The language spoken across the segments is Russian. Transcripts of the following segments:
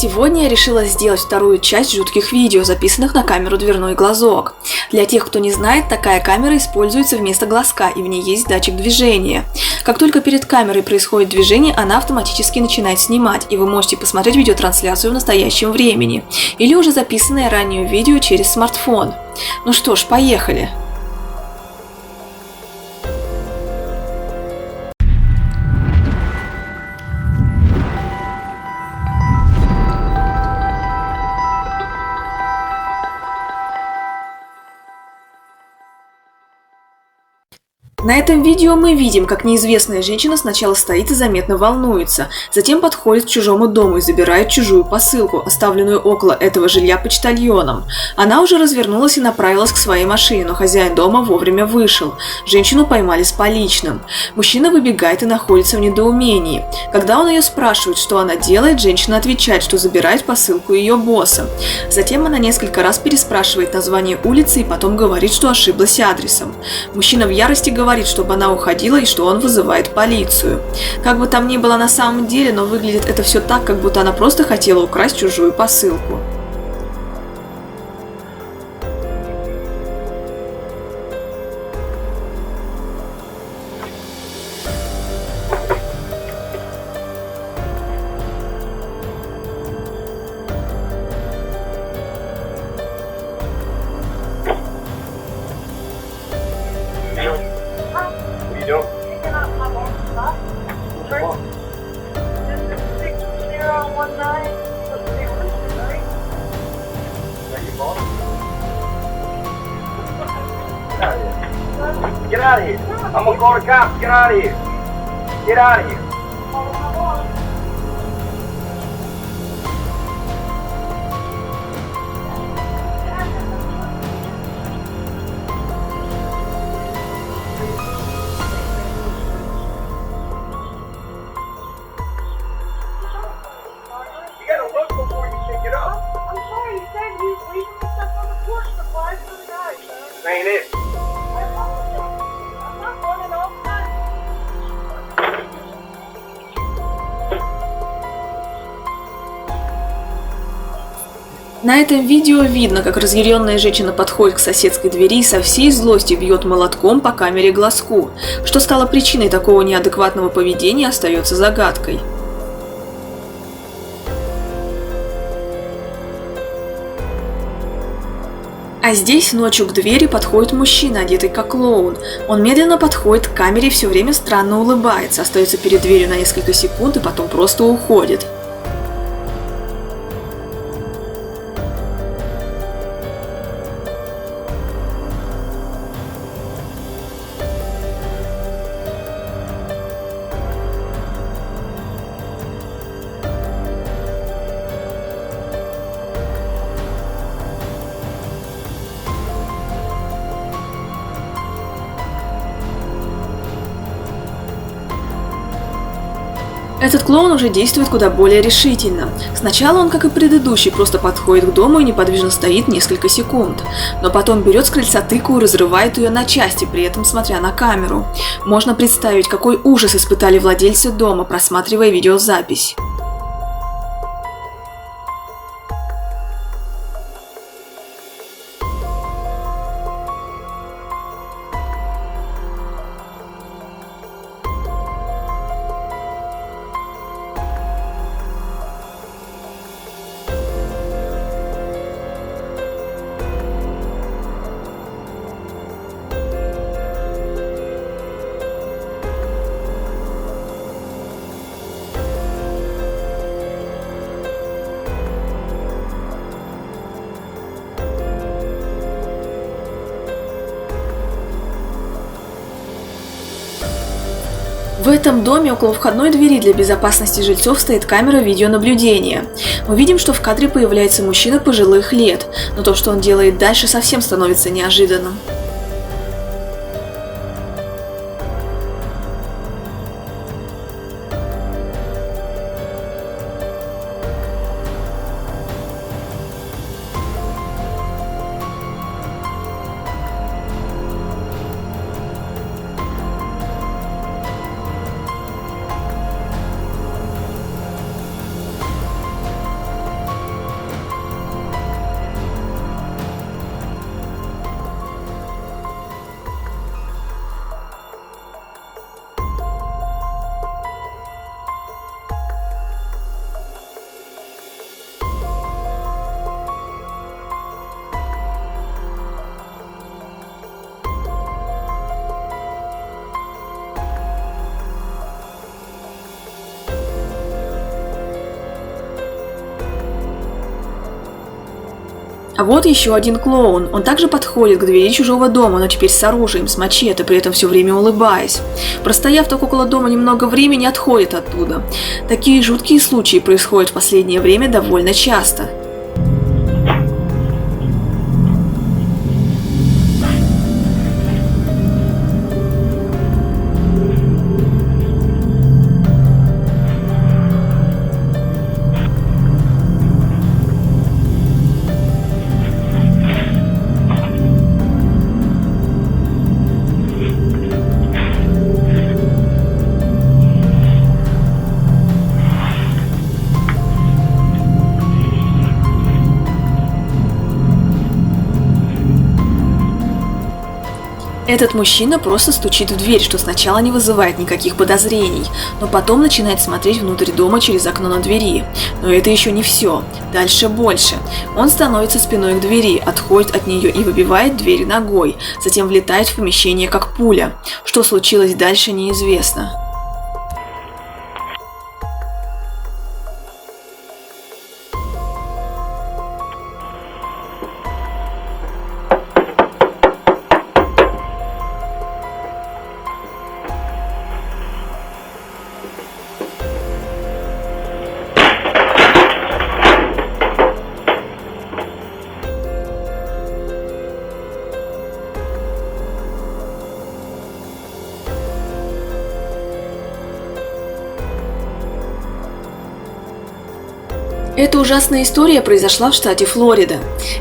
Сегодня я решила сделать вторую часть жутких видео, записанных на камеру «Дверной глазок». Для тех, кто не знает, такая камера используется вместо глазка, и в ней есть датчик движения. Как только перед камерой происходит движение, она автоматически начинает снимать, и вы можете посмотреть видеотрансляцию в настоящем времени, или уже записанное ранее видео через смартфон. Ну что ж, поехали! На этом видео мы видим, как неизвестная женщина сначала стоит и заметно волнуется, затем подходит к чужому дому и забирает чужую посылку, оставленную около этого жилья почтальоном. Она уже развернулась и направилась к своей машине, но хозяин дома вовремя вышел. Женщину поймали с поличным. Мужчина выбегает и находится в недоумении. Когда он ее спрашивает, что она делает, женщина отвечает, что забирает посылку ее босса. Затем она несколько раз переспрашивает название улицы и потом говорит, что ошиблась адресом. Мужчина в ярости говорит, чтобы она уходила и что он вызывает полицию. Как бы там ни было на самом деле, но выглядит это все так, как будто она просто хотела украсть чужую посылку. Get out of here. I'm gonna call the cops. Get out of here. Get out of here. You gotta look before you pick it up. I'm sorry, you said you was leaving the stuff on the porch for 5 for the guy, sir. That ain't it. I apologize. I'm not running off that. На этом видео видно, как разъяренная женщина подходит к соседской двери и со всей злости бьет молотком по камере глазку. Что стало причиной такого неадекватного поведения, остается загадкой. А здесь ночью к двери подходит мужчина, одетый как клоун. Он медленно подходит к камере и все время странно улыбается, остается перед дверью на несколько секунд и потом просто уходит. Этот клоун уже действует куда более решительно. Сначала он, как и предыдущий, просто подходит к дому и неподвижно стоит несколько секунд. Но потом берет с крыльца тыкву и разрывает ее на части, при этом смотря на камеру. Можно представить, какой ужас испытали владельцы дома, просматривая видеозапись. В этом доме около входной двери для безопасности жильцов стоит камера видеонаблюдения. Мы видим, что в кадре появляется мужчина пожилых лет, но то, что он делает дальше, совсем становится неожиданным. А вот еще один клоун. Он также подходит к двери чужого дома, но теперь с оружием, с мачете, при этом все время улыбаясь. Простояв так около дома немного времени, отходит оттуда. Такие жуткие случаи происходят в последнее время довольно часто. Этот мужчина просто стучит в дверь, что сначала не вызывает никаких подозрений, но потом начинает смотреть внутрь дома через окно на двери. Но это еще не все. Дальше больше. Он становится спиной к двери, отходит от нее и выбивает дверь ногой, затем влетает в помещение как пуля. Что случилось дальше, неизвестно. Эта ужасная история произошла в штате Флорида.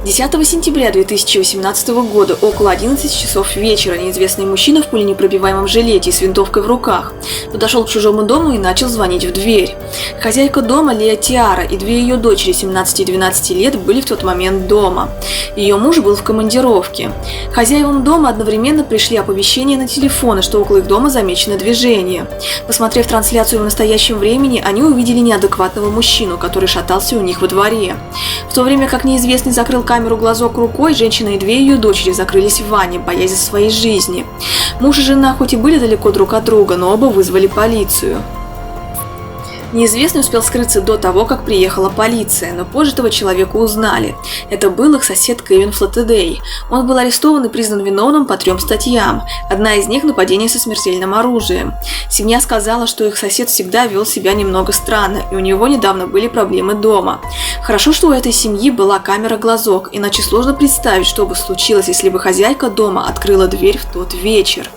10 сентября 2018 года около 11 часов вечера неизвестный мужчина в пуленепробиваемом жилете и с винтовкой в руках подошел к чужому дому и начал звонить в дверь. Хозяйка дома Леа Тиара и две ее дочери 17 и 12 лет были в тот момент дома. Ее муж был в командировке. Хозяевам дома одновременно пришли оповещения на телефоны, что около их дома замечено движение. Посмотрев трансляцию в настоящем времени, они увидели неадекватного мужчину, который шатался у них во дворе. В то время как неизвестный закрыл камеру глазок рукой, женщина и две ее дочери закрылись в ванне, боясь за своей жизни. Муж и жена хоть и были далеко друг от друга, но оба вызвали полицию. Неизвестный успел скрыться до того, как приехала полиция, но позже этого человека узнали. Это был их сосед Кевин Флаттедей. Он был арестован и признан виновным по 3 статьям. Одна из них – нападение со смертельным оружием. Семья сказала, что их сосед всегда вел себя немного странно, и у него недавно были проблемы дома. Хорошо, что у этой семьи была камера глазок, иначе сложно представить, что бы случилось, если бы хозяйка дома открыла дверь в тот вечер.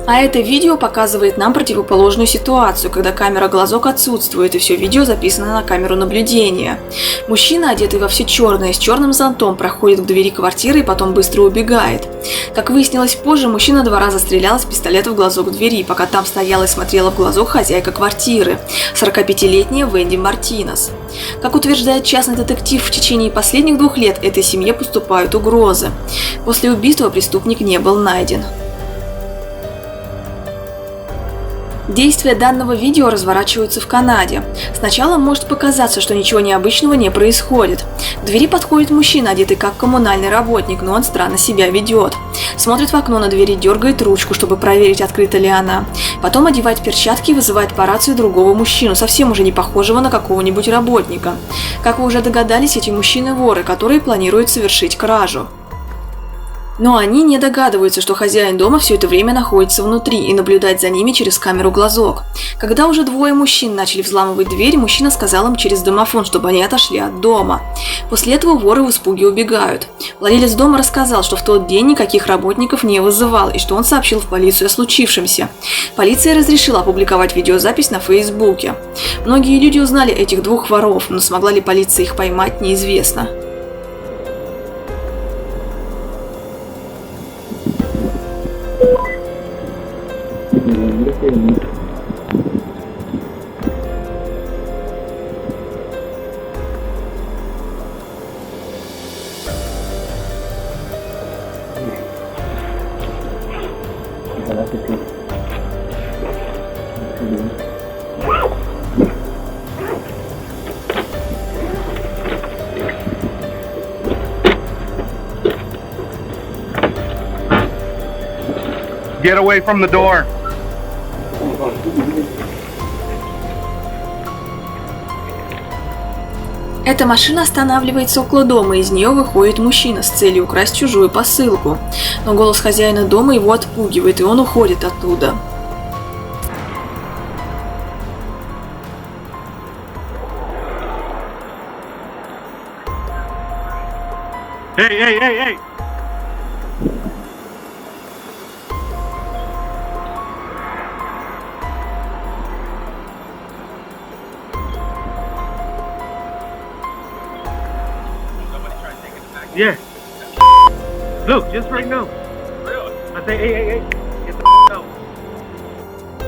А это видео показывает нам противоположную ситуацию, когда камера глазок отсутствует и все видео записано на камеру наблюдения. Мужчина, одетый во все черное, с черным зонтом, проходит к двери квартиры и потом быстро убегает. Как выяснилось позже, мужчина 2 раза стрелял из пистолета в глазок двери, пока там стояла и смотрела в глазок хозяйка квартиры, 45-летняя Венди Мартинес. Как утверждает частный детектив, в течение последних 2 лет этой семье поступают угрозы. После убийства преступник не был найден. Действия данного видео разворачиваются в Канаде. Сначала может показаться, что ничего необычного не происходит. К двери подходит мужчина, одетый как коммунальный работник, но он странно себя ведет. Смотрит в окно на двери, дергает ручку, чтобы проверить, открыта ли она. Потом одевает перчатки и вызывает по рации другого мужчину, совсем уже не похожего на какого-нибудь работника. Как вы уже догадались, эти мужчины воры, которые планируют совершить кражу. Но они не догадываются, что хозяин дома все это время находится внутри и наблюдает за ними через камеру глазок. Когда уже 2 мужчин начали взламывать дверь, мужчина сказал им через домофон, чтобы они отошли от дома. После этого воры в испуге убегают. Владелец дома рассказал, что в тот день никаких работников не вызывал и что он сообщил в полицию о случившемся. Полиция разрешила опубликовать видеозапись на Фейсбуке. Многие люди узнали этих 2 воров, но смогла ли полиция их поймать, неизвестно. Get away from the door. Эта машина останавливается около дома, из нее выходит мужчина с целью украсть чужую посылку. Но голос хозяина дома его отпугивает, и он уходит оттуда. Hey! Yeah. Look, just right now. I say, hey. Get the out.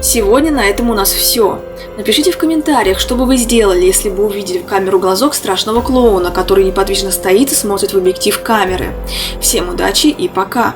Сегодня на этом у нас все. Напишите в комментариях, что бы вы сделали, если бы увидели в камеру глазок страшного клоуна, который неподвижно стоит и смотрит в объектив камеры. Всем удачи и пока!